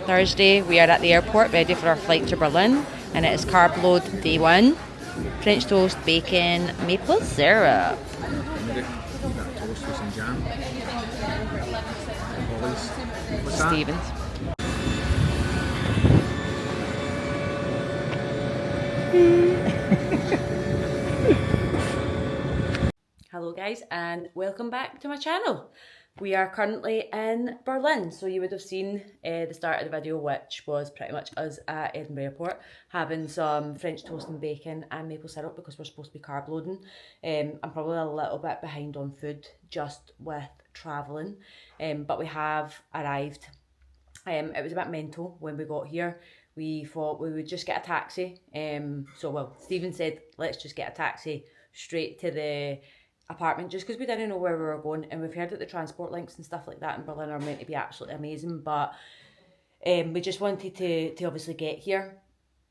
Thursday. We are at the airport ready for our flight to Berlin, and it is carb load day 1. French toast, bacon, maple syrup. Toast with some jam. What's Stevens. Hello guys, and welcome back to my channel. We are currently in Berlin, so you would have seen the start of the video, which was pretty much us at Edinburgh Airport having some French toast and bacon and maple syrup because we're supposed to be carb loading. I'm probably a little bit behind on food just with travelling, but we have arrived. It was a bit mental when we got here. We thought we would just get a taxi. Stephen said, let's just get a taxi straight to the apartment just because we didn't know where we were going, and we've heard that the transport links and stuff like that in Berlin are meant to be absolutely amazing, but we just wanted to obviously get here.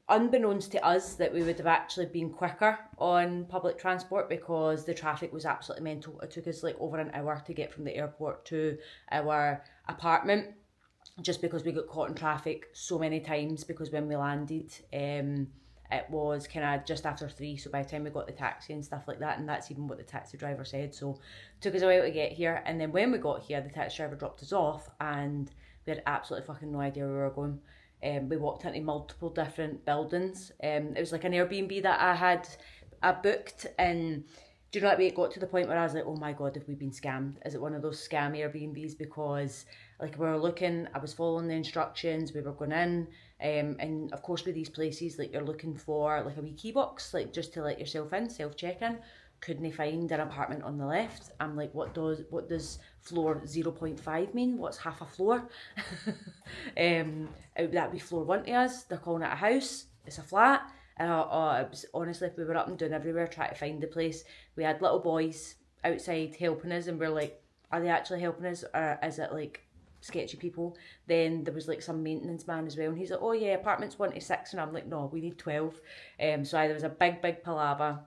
Unbeknownst to us that we would have actually been quicker on public transport because the traffic was absolutely mental. It took us like over an hour to get from the airport to our apartment just because we got caught in traffic so many times, because when we landed it was kind of just after 3, so by the time we got the taxi and stuff like that, and that's even what the taxi driver said, so it took us a while to get here. And then when we got here, the taxi driver dropped us off and we had absolutely fucking no idea where we were going. We walked into multiple different buildings. It was like an Airbnb that I booked, and do you know what, it got to the point where I was like, oh my god, have we been scammed? Is it one of those scam Airbnbs? Because like we were looking, I was following the instructions, we were going in, and of course with these places, like you're looking for like a wee key box, like just to let yourself in, self-check-in. Couldn't find an apartment on the left. I'm like, what does floor 0.5 mean? What's half a floor? That'd be floor 1 to us. They're calling it a house. It's a flat. It was, honestly, we were up and down everywhere trying to find the place. We had little boys outside helping us, and we're like, are they actually helping us, or is it like sketchy people? Then there was like some maintenance man as well, and he's like, oh yeah, apartment's 1 to 6, and I'm like, no, we need 12. So there was a big palaver.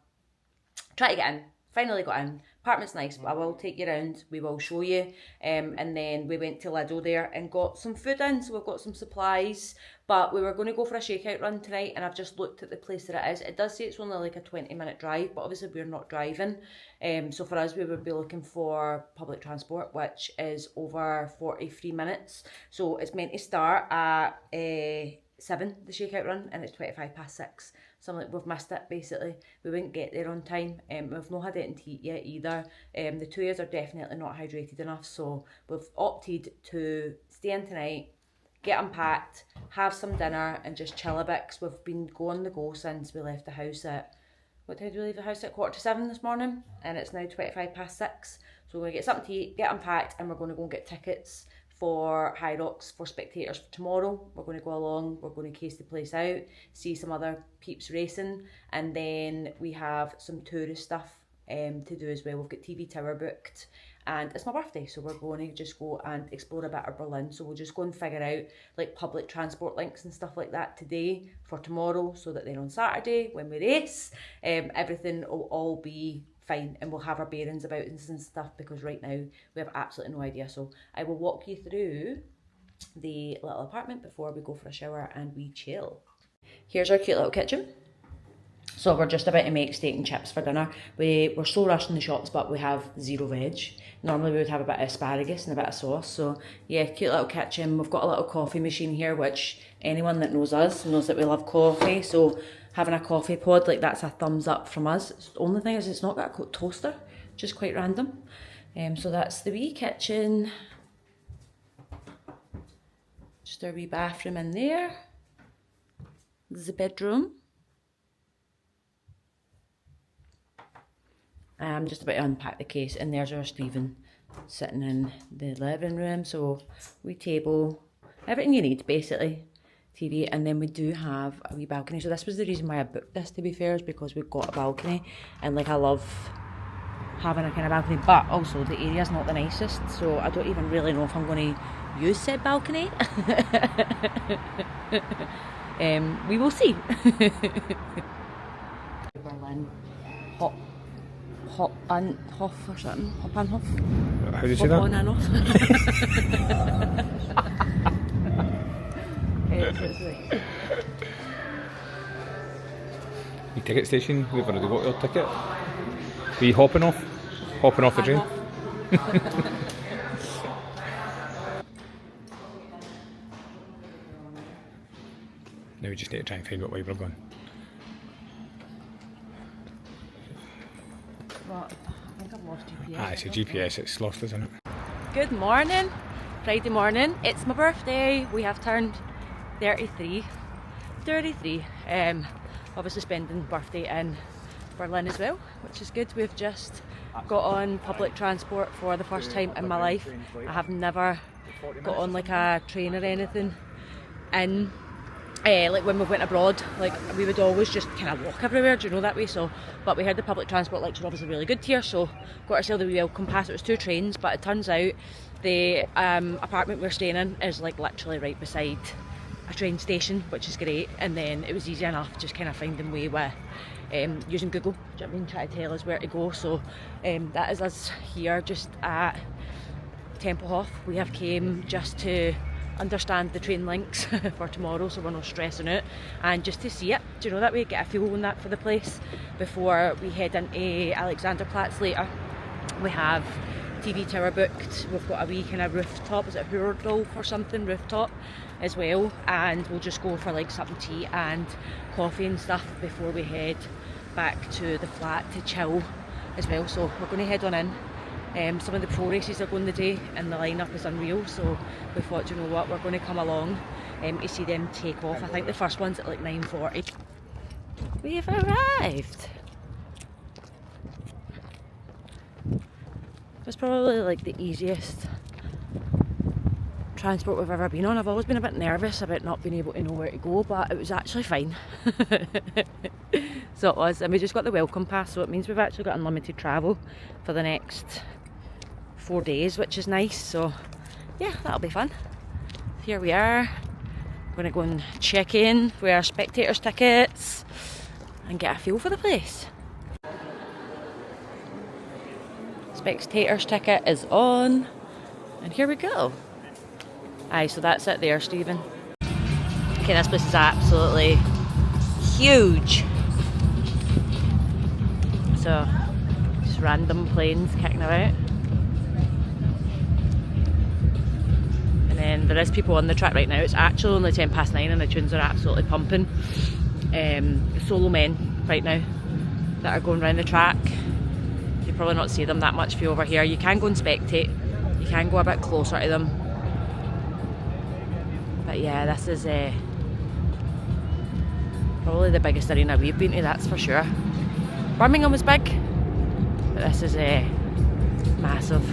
Try to get in. Finally got in. Apartment's nice, but I will take you around. We will show you. And then we went to Lidl there and got some food in. So we've got some supplies. But we were going to go for a shakeout run tonight, and I've just looked at the place that it is. It does say it's only like a 20-minute drive, but obviously we're not driving. So for us, we would be looking for public transport, which is over 43 minutes. So it's meant to start at 7, the shakeout run, and it's 6:25. So I'm like, we've missed it, basically. We wouldn't get there on time. We've not had anything to eat yet either. The 2 years are definitely not hydrated enough, so we've opted to stay in tonight, get unpacked, have some dinner, and just chill a bit, because we've been going the go since we left the house at, what time did we leave the house at? 6:45 this morning, and it's now 6:25. So we're going to get something to eat, get unpacked, and we're going to go and get tickets for Hyrox for spectators for tomorrow. We're going to go along, we're going to case the place out, see some other peeps racing, and then we have some tourist stuff to do as well. We've got TV Tower booked, and it's my birthday, so we're going to just go and explore a bit of Berlin. So we'll just go and figure out like public transport links and stuff like that today for tomorrow, so that then on Saturday when we race, everything will all be fine, and we'll have our bearings about us and stuff, because right now we have absolutely no idea. So I will walk you through the little apartment before we go for a shower and we chill. Here's our cute little kitchen. So we're just about to make steak and chips for dinner. We're so rushed in the shops, but we have 0 veg. Normally we would have a bit of asparagus and a bit of sauce. So yeah, cute little kitchen. We've got a little coffee machine here, which anyone that knows us knows that we love coffee. So having a coffee pod, like, that's a thumbs up from us. The only thing is it's not got a toaster, just quite random. So that's the wee kitchen. Just our wee bathroom in there. The bedroom. I'm just about to unpack the case, and there's our Stephen sitting in the living room. So wee table, everything you need basically. TV, and then we do have a wee balcony. So this was the reason why I booked this, to be fair, is because we've got a balcony, and like I love having a kind of balcony, but also the area's not the nicest, so I don't even really know if I'm going to use said balcony. We will see. Berlin Hop or something. Hop. How do you say that? On and off. The ticket station, we've already got your ticket. Are you hopping off? Hopping off the train? Now we just need to try and find what way we're going. What? I think I've lost GPS. Ah, it's a GPS, it's lost, isn't it? Good morning, Friday morning. It's my birthday. We have turned 33. Obviously spending birthday in Berlin as well, which is good. We've just got on public transport for the first time in my life. I have never got on like a train or anything. And like when we went abroad, like we would always just kind of walk everywhere, do you know, that way. So, but we heard the public transport lecture obviously really good here, so got ourselves the welcome pass. It was 2 trains, but it turns out the apartment we're staying in is like literally right beside a train station, which is great. And then it was easy enough just kind of finding way with using Google, do you know what I mean, try to tell us where to go. So that is us here just at Tempelhof. We have came just to understand the train links for tomorrow, so we're not stressing out, and just to see it, do you know, that way, get a feel on that for the place before we head into Alexanderplatz later. We have TV tower booked, we've got a wee kind of rooftop, is it Hyrox or something, rooftop as well, and we'll just go for like something to eat and coffee and stuff before we head back to the flat to chill as well. So we're going to head on in. Some of the pro races are going today and the lineup is unreal, so we thought, you know what, we're going to come along to see them take off. I think the first one's at like 9:40. We've arrived. It's probably like the easiest transport we've ever been on. I've always been a bit nervous about not being able to know where to go, but it was actually fine. So it was, and we just got the welcome pass, so it means we've actually got unlimited travel for the next 4 days, which is nice. So yeah, that'll be fun. Here we are. We're gonna go and check in with our spectators tickets and get a feel for the place. Spectators ticket is on, and here we go. Aye, so that's it there, Stephen. Okay, this place is absolutely huge. So, just random planes kicking about. And then there is people on the track right now. It's actually only 9:10 and the tunes are absolutely pumping. Solo men right now that are going around the track. You probably not see them that much if you're over here. You can go and spectate. You can go a bit closer to them. But yeah, this is probably the biggest arena we've been to, that's for sure. Birmingham was big, but this is massive.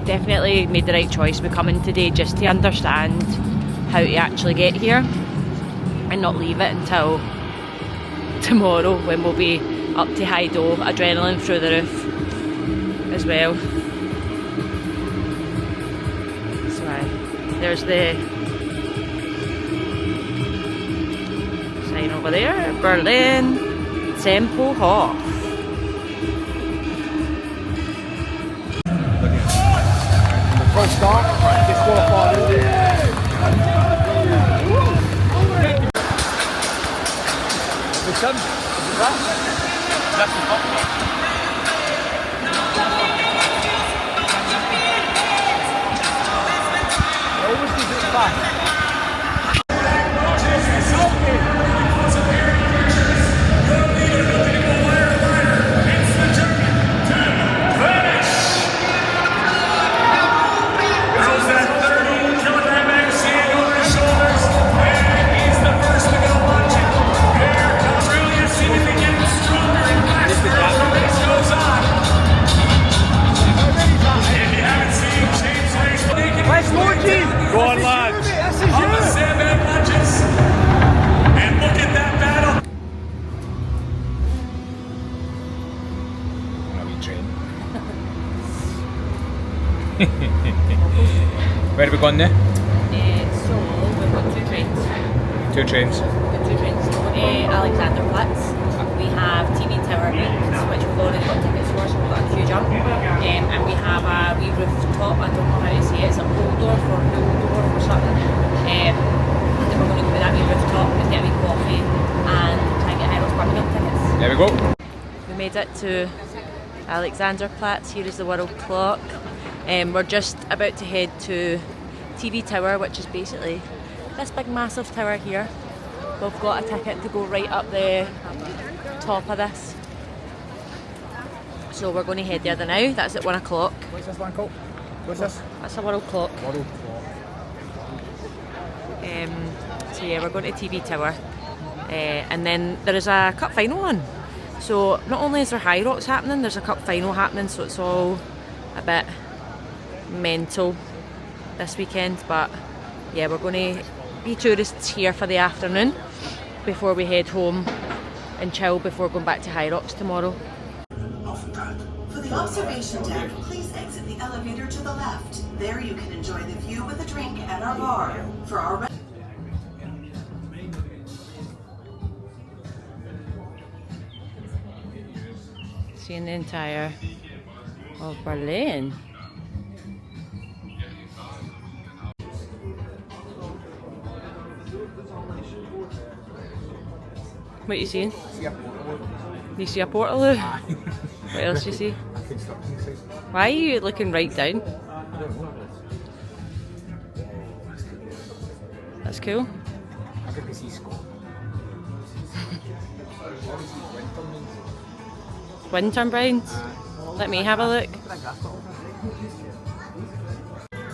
Definitely made the right choice with coming today, just to understand how to actually get here and not leave it until tomorrow when we'll be up to high dough, adrenaline through the roof as well. There's the sign over there, Berlin, Tempelhof. First start, disqualified. Listen, that's the top. Always keep it fast. Go on, lads. On the sandbag lunges. And look at that battle. On a wee train. Where are we going now? So we've got 2 trains. 2 trains. We've got 2 trains. Alexanderplatz. We have TV Tower Meets, which we've already got tickets for, so we've got a queue jump. And we have a wee rooftop, I don't know how to say it, it's a Waldorf or Waldorf or something. And then we're going to go to that wee rooftop and get a wee coffee and try and get Hyrox Berlin tickets. There we go. We made it to Alexanderplatz. Here is the world clock. We're just about to head to TV Tower, which is basically this big massive tower here. We've got a ticket to go right up the top of this. So we're going to head there now. That's at 1 o'clock. What's this one called? What's this? That's a world clock. World clock. So yeah, we're going to TV Tower. And then there is a cup final on. So not only is there Hyrox happening, there's a cup final happening, so it's all a bit mental this weekend. But yeah, we're going to be tourists here for the afternoon before we head home and chill before going back to Hyrox tomorrow. For the observation deck, please exit the elevator to the left. There you can enjoy the view with a drink at our bar. For our Seeing the entire of Berlin. What you seeing? You see a portaloo? What else you see? Why are you looking right down? That's cool. Wind turbines. Let me have a look.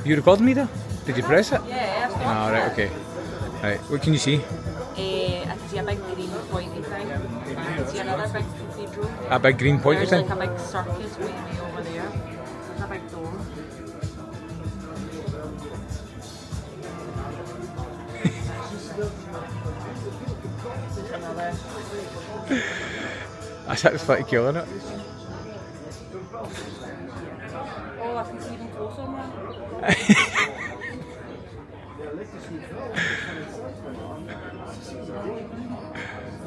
You recording me there? Did you press it? Yeah, Ah, right, okay. Right, what can you see? I can see a big green pointy thing. I can see another big cathedral. A big green pointy There's thing? like a big circus way over there. There's a big dome. There's another. That's pretty cool, isn't it? Oh, I can see even closer now.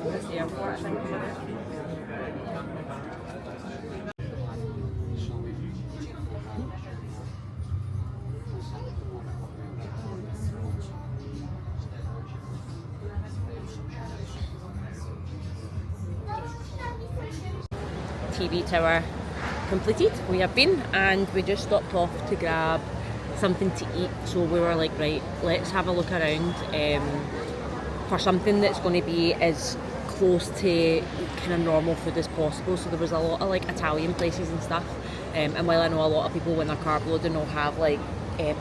There's the airport, I think. TV Tower completed. We have been, and we just stopped off to grab something to eat. So we were like, right, let's have a look around for something that's going to be as close to kind of normal food as possible. So there was a lot of like Italian places and stuff. And while I know a lot of people when they're carb loading will have like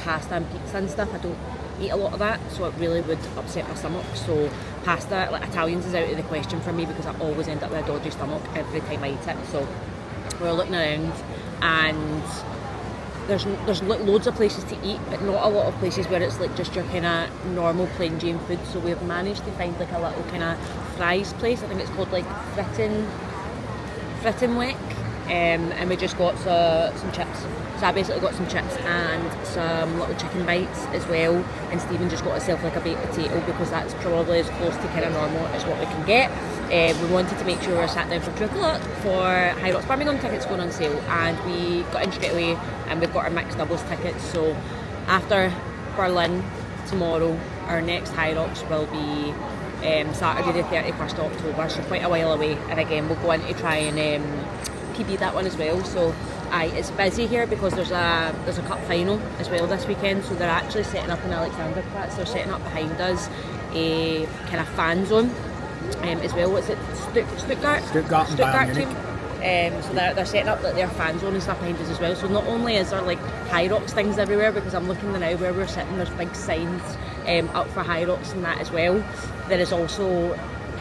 pasta and pizza and stuff, I don't eat a lot of that, so it really would upset my stomach. So pasta, like Italians, is out of the question for me because I always end up with a dodgy stomach every time I eat it. So we're looking around, and there's loads of places to eat, but not a lot of places where it's like just your kind of normal plain Jane food. So we've managed to find like a little kind of fries place. I think it's called like Frittenweg, and we just got some chips. So I basically got some chips and some little chicken bites as well, and Stephen just got himself like a baked potato because that's probably as close to kind of normal as what we can get. We wanted to make sure we were sat down for 2 o'clock for Hyrox Berlin tickets going on sale, and we got in straight away, and we've got our mixed doubles tickets. So after Berlin tomorrow, our next Hyrox will be Saturday the 31st of October, so quite a while away, and again we'll go in to try and PB that one as well. So it's busy here because there's a cup final as well this weekend, so they're actually setting up in Alexanderplatz. They're setting up behind us a kind of fan zone as well. What's it? Stuttgart team. So they're setting up like their fan zone and stuff behind us as well. So not only is there like Hyrox things everywhere, because I'm looking now where we're sitting, there's big signs up for Hyrox and that as well. There is also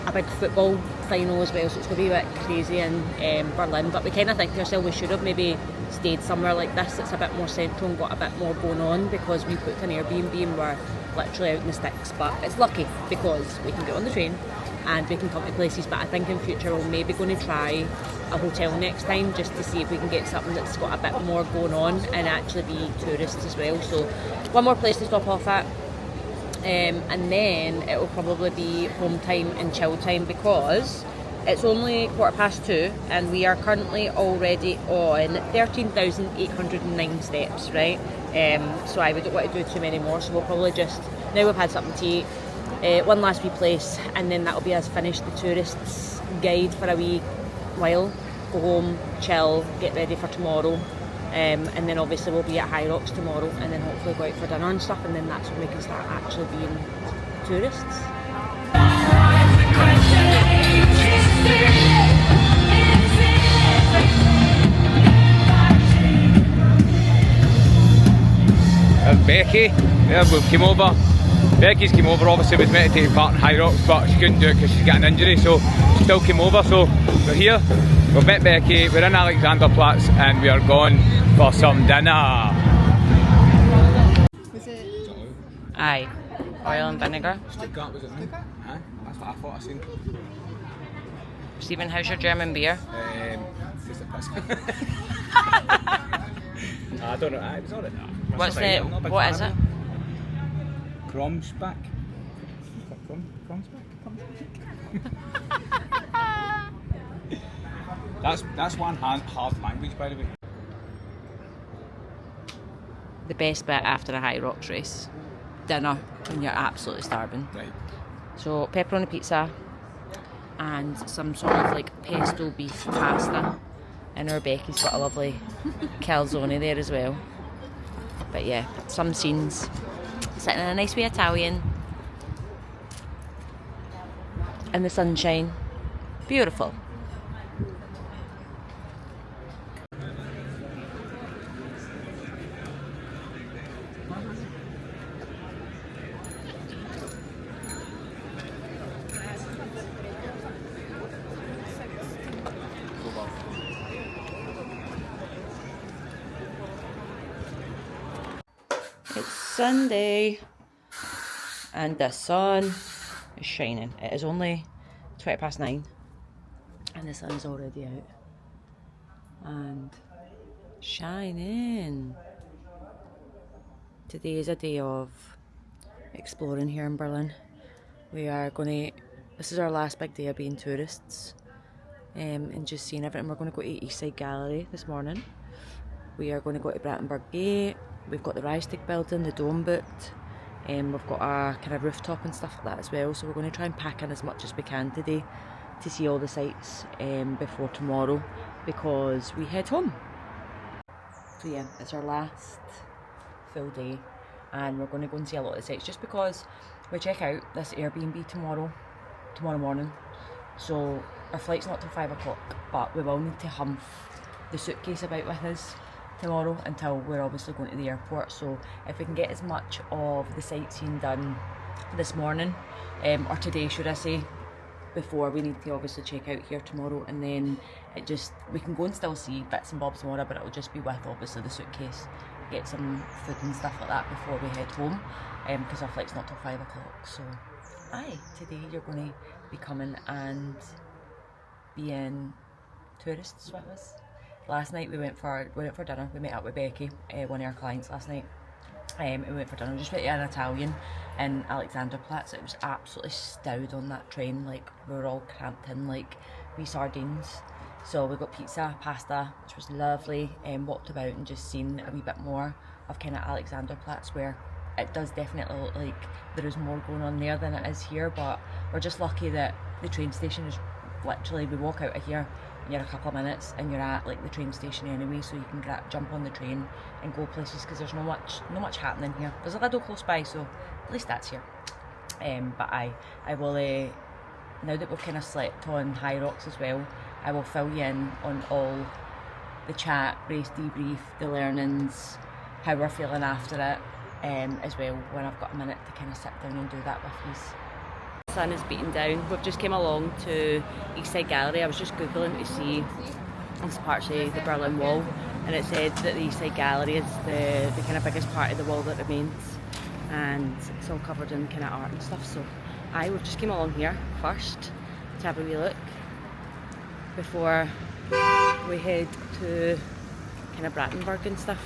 a big football final as well, so it's going to be a bit crazy in Berlin. But we kind of think to ourselves we should have maybe stayed somewhere like this that's a bit more central and got a bit more going on, because we booked an Airbnb and we're literally out in the sticks. But it's lucky because we can get on the train and we can come to places. But I think in future we're maybe going to try a hotel next time just to see if we can get something that's got a bit more going on and actually be tourists as well. So one more place to stop off at. And then it will probably be home time and chill time, because It's only 2:15 and we are currently already on 13,809 steps, right? So we don't want to do too many more, so we'll probably just, now we've had something to eat, one last wee place, and then that'll be us finished the tourists guide for a wee while, go home, chill, get ready for tomorrow, and then obviously we'll be at Hyrox tomorrow, and then hopefully go out for dinner and stuff, and then that's when we can start actually being tourists. Becky, yeah, we came over. Becky's came over, obviously was meant to take part in Hyrox, but she couldn't do it because she's got an injury, so she still came over. So we're here, we've met Becky, we're in Alexanderplatz, and we are going for some dinner. Was it? Aye, oil and vinegar. Stuttgart, was it? Huh? That's what I thought I seen. Stephen, how's your German beer? Just a piss. I don't know, it was alright. What is it? Kromsback. Kromsback? That's one hard language, by the way. The best bit after a Hyrox race, dinner when you're absolutely starving. Right. So pepperoni pizza and some sort of like pesto beef pasta, and our Becky's got a lovely calzone there as well. But yeah, some scenes, sitting in a nice wee Italian in the sunshine, beautiful. It's Sunday and the sun is shining. It is only 9:20 and the sun is already out and shining. Today is a day of exploring here in Berlin. We are going to, this is our last big day of being tourists, and just seeing everything. We're going to go to East Side Gallery this morning. We are going to go to Brandenburg Gate. We've got the Reichstag building, the dome booked. We've got a kind of rooftop and stuff like that as well. So we're going to try and pack in as much as we can today to see all the sights before tomorrow, because we head home. So yeah, it's our last full day and we're going to go and see a lot of the sights, just because we check out this Airbnb tomorrow morning. So our flight's not till 5 o'clock, but we will need to humph the suitcase about with us tomorrow until we're obviously going to the airport. So if we can get as much of the sightseeing done this morning, or today should I say, before we need to obviously check out here tomorrow, and then we can go and still see bits and bobs tomorrow, but it'll just be with obviously the suitcase, get some food and stuff like that before we head home, because our flight's not till 5 o'clock. So today you're going to be coming and being tourists with us. Last night we went for dinner. We met up with Becky, one of our clients last night. We went for dinner. We just went to an Italian in Alexanderplatz. It was absolutely stowed on that train. Like, we were all cramped in like wee sardines. So we got pizza, pasta, which was lovely, and walked about and just seen a wee bit more of kind of Alexanderplatz, where it does definitely look like there is more going on there than it is here. But we're just lucky that the train station is literally, we walk out of here and you're a couple of minutes and you're at like the train station anyway, so you can jump on the train and go places, because there's no much happening here. There's a little close by, so at least that's here. But I will, now that we've kind of slept on Hyrox as well, I will fill you in on all the chat, race debrief, the learnings, how we're feeling after it, as well, when I've got a minute to kind of sit down and do that with you. The sun is beating down. We've just came along to East Side Gallery. I was just googling to see this part of the Berlin Wall, and it said that the East Side Gallery is the kind of biggest part of the wall that remains, and it's all covered in kind of art and stuff. So we've just came along here first to have a wee look before we head to kind of Brandenburg and stuff.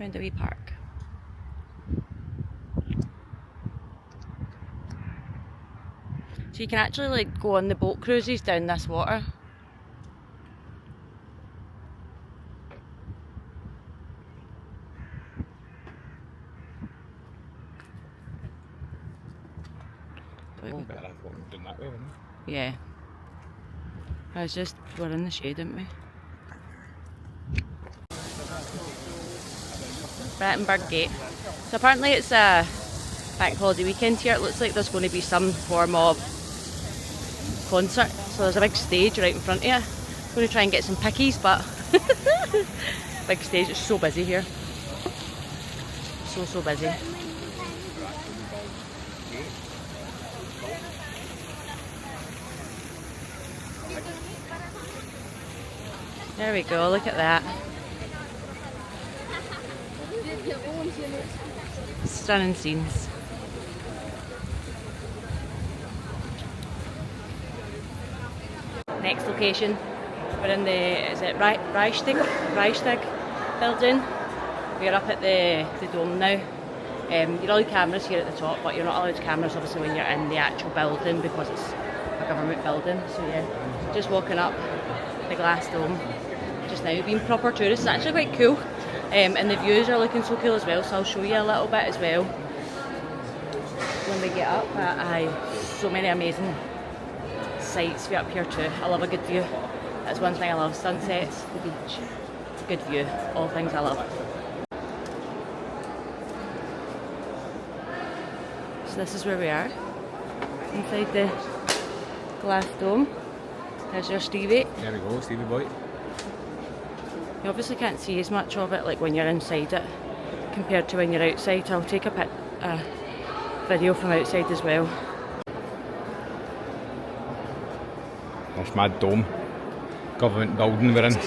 Find a wee park. So you can actually like go on the boat cruises down this water. Better I thought doing that way, wouldn't Yeah. We're in the shade, didn't we? Brattenburg Gate. So apparently it's a bank holiday weekend here. It looks like there's going to be some form of concert. So there's a big stage right in front of you. I'm going to try and get some pickies, but big stage. It's so busy here. So busy. There we go, look at that. Stunning scenes. Next location, we're in the, is it Reichstag building. We're up at the dome now. You're allowed cameras here at the top, but you're not allowed cameras obviously when you're in the actual building because it's a government building. So yeah, just walking up the glass dome. Just now being proper tourists. It's actually quite cool, and the views are looking so cool as well, so I'll show you a little bit as well when we get up. So many amazing sights for up here too. I love a good view. That's one thing I love. Sunsets, the beach, good view, all things I love. So this is where we are, inside the glass dome. There's your Stevie. There we go, Stevie boy. You obviously can't see as much of it like when you're inside it compared to when you're outside. I'll take a video from outside as well. This mad dome. Government building we're in.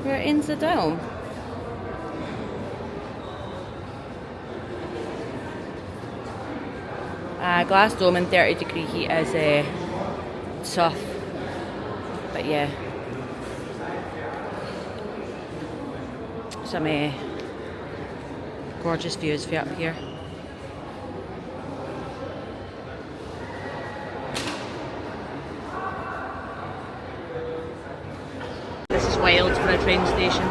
We're in the dome. Glass dome in 30-degree heat is tough, but yeah, some gorgeous views for up here. This is wild for a train station.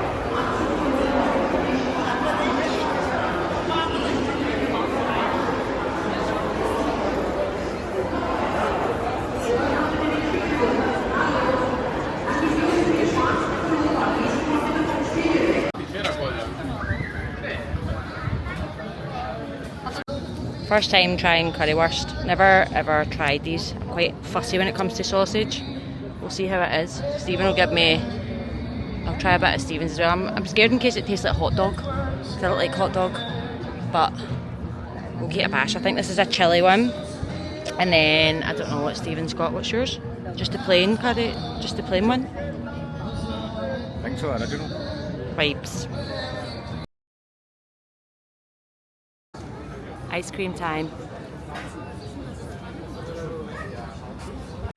First time trying currywurst. Never ever tried these. I'm quite fussy when it comes to sausage. We'll see how it is. Stephen will give me... I'll try a bit of Stephen's as well. I'm scared in case it tastes like hot dog. Because I don't like hot dog. But we'll give it a bash. I think this is a chilli one. And then, I don't know what Stephen's got. What's yours? Just a plain curry? Just a plain one? I think so, original. Vibes. Ice cream time.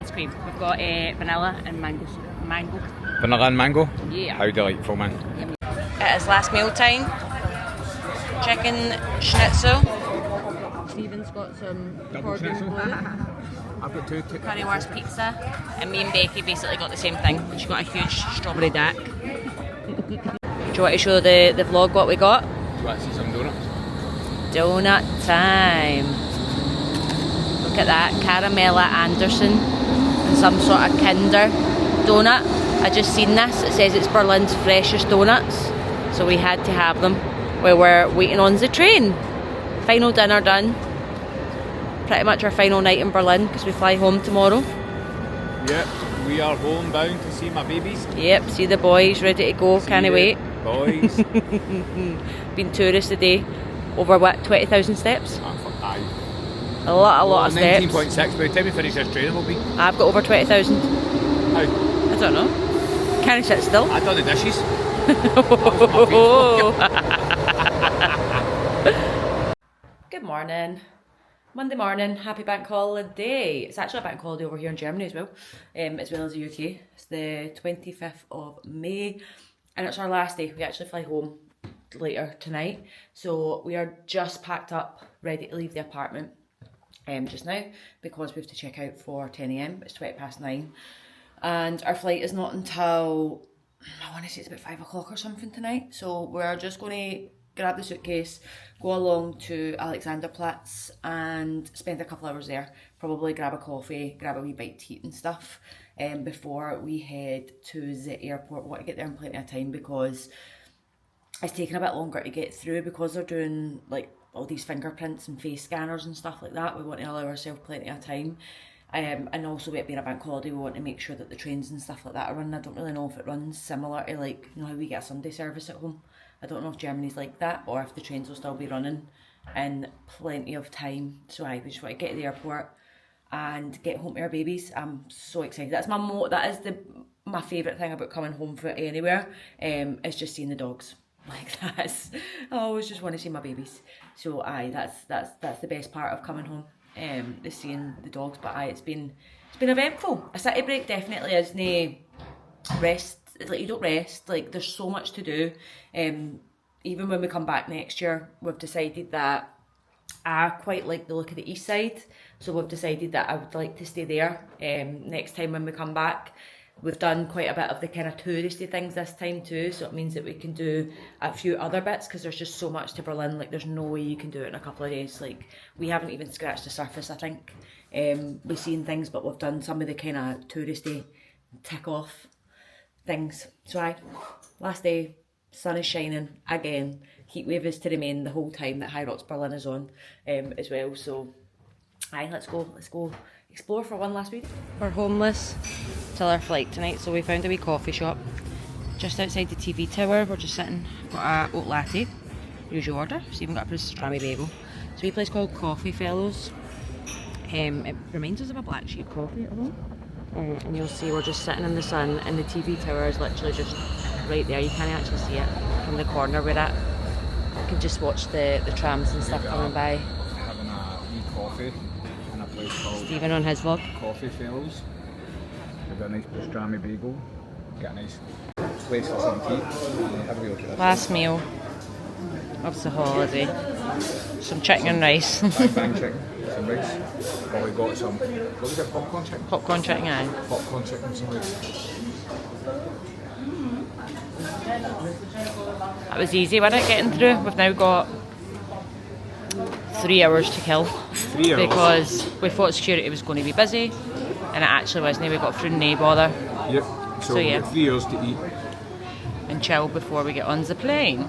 Ice cream. We've got vanilla and mango. Vanilla and mango? Yeah. How delightful, man. It is last meal time. Chicken schnitzel. Stephen's got some cordon bleu. I've got two. Currywurst pizza. And me and Becky basically got the same thing. She got a huge strawberry dak. Do you want to show the vlog what we got? Do you want to see some donuts? Donut time. Look at that, Caramella Anderson and some sort of Kinder donut. I just seen this, it says it's Berlin's freshest donuts, so we had to have them while we're waiting on the train. Final dinner done. Pretty much our final night in Berlin because we fly home tomorrow. Yep, we are homebound to see my babies. Yep, see the boys ready to go, can't wait. Boys. Been tourist today. Over what, 20,000 steps? Aye. A lot of steps. 19.6, by the time we finish this training will be. I've got over 20,000. How? I don't know. Can't sit still. I've done the dishes. Good morning. Monday morning, happy bank holiday. It's actually a bank holiday over here in Germany as well as the UK. It's the 25th of May and it's our last day. We actually fly home later tonight. So we are just packed up, ready to leave the apartment just now because we have to check out for 10 AM. It's 9:20 and our flight is not until, I want to say it's about 5 o'clock or something tonight. So we're just going to grab the suitcase, go along to Alexanderplatz and spend a couple hours there. Probably grab a coffee, grab a wee bite to eat and stuff before we head to the airport. We want to get there in plenty of time because it's taking a bit longer to get through because they're doing like all these fingerprints and face scanners and stuff like that. We want to allow ourselves plenty of time. And also with it being a bank holiday, we want to make sure that the trains and stuff like that are running. I don't really know if it runs similar to like, you know how we get a Sunday service at home. I don't know if Germany's like that or if the trains will still be running in plenty of time. So we just want to get to the airport and get home to our babies. I'm so excited. That's that is my favourite thing about coming home from anywhere. Is just seeing the dogs. Like I always just want to see my babies. So that's the best part of coming home. Is seeing the dogs. But it's been eventful. A city break definitely isn't rest. Like you don't rest, like there's so much to do. Even when we come back next year, we've decided that I quite like the look of the east side, so we've decided that I would like to stay there next time when we come back. We've done quite a bit of the kind of touristy things this time too, so it means that we can do a few other bits because there's just so much to Berlin. Like there's no way you can do it in a couple of days. Like we haven't even scratched the surface, I think. We've seen things, but we've done some of the kind of touristy tick off things. So last day, sun is shining again. Heat wave is to remain the whole time that Hyrox Berlin is on as well. So let's go explore for one last week. We're homeless till our flight tonight, so we found a wee coffee shop just outside the TV tower. We're just sitting, got a oat latte, usual order. It's even got a pastrami bagel. It's a wee place called Coffee Fellows. It reminds us of a black sheep coffee at home. And you'll see we're just sitting in the sun and the TV tower is literally just right there. You can't actually see it from the corner we're at. You can just watch the trams and stuff coming by. Having a wee coffee in a place called Stephen on his vlog. Coffee Fellows. We've got a nice pastrami bagel. Got a nice place for some tea. Have a wee look at this. Last meal of the holiday. Some chicken and rice. Bang chicken, some rice. Well, we got some, what was it, popcorn chicken? Popcorn chicken, aye. Popcorn chicken, some rice. That was easy, wasn't it, getting through? We've now got 3 hours to kill. 3 hours? Because we thought security was going to be busy, and it actually wasn't. We got through no bother. Yep, so yeah. we've got 3 hours to eat. And chill before we get on the plane.